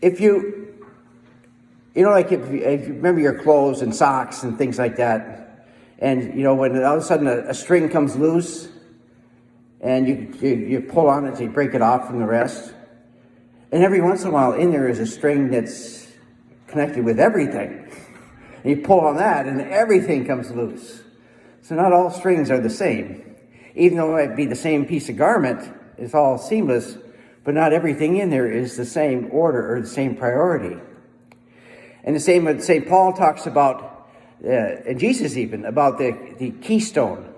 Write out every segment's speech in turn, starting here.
If you like if you remember your clothes and socks and things like that, and when all of a sudden a string comes loose, and you pull on it to break it off from the rest, and every once in a while in there is a string that's connected with everything, and you pull on that, and everything comes loose. So not all strings are the same, even though it might be the same piece of garment. It's all seamless, but not everything in there is the same order or the same priority. And the same with St. Paul talks about, and Jesus even, about the keystone.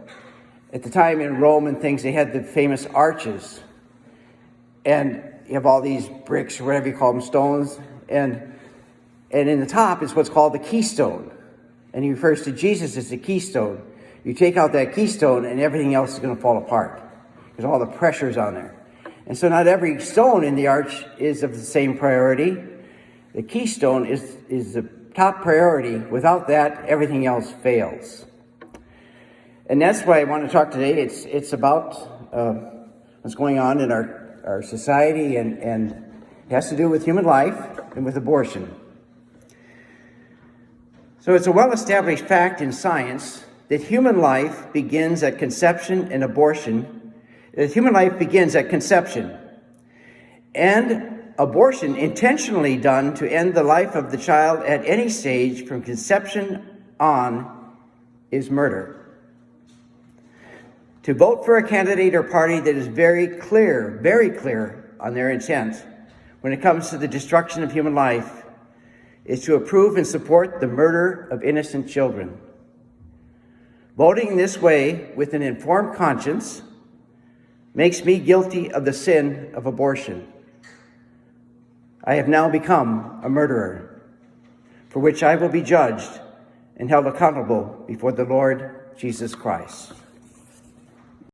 At the time in Rome and things, they had the famous arches. And you have all these bricks, or whatever you call them, stones. And in the top is what's called the keystone. And he refers to Jesus as the keystone. You take out that keystone and everything else is going to fall apart, because all the pressure's on there. And so not every stone in the arch is of the same priority. The keystone is the top priority. Without that, everything else fails. And that's why I want to talk today. It's about what's going on in our society, and it has to do with human life and with abortion. So it's a well-established fact in science that human life begins at conception and abortion. That human life begins at conception. And abortion intentionally done to end the life of the child at any stage from conception on is murder. To vote for a candidate or party that is very clear on their intent when it comes to the destruction of human life is to approve and support the murder of innocent children. Voting this way with an informed conscience makes me guilty of the sin of abortion. I have now become a murderer, for which I will be judged and held accountable before the Lord Jesus Christ.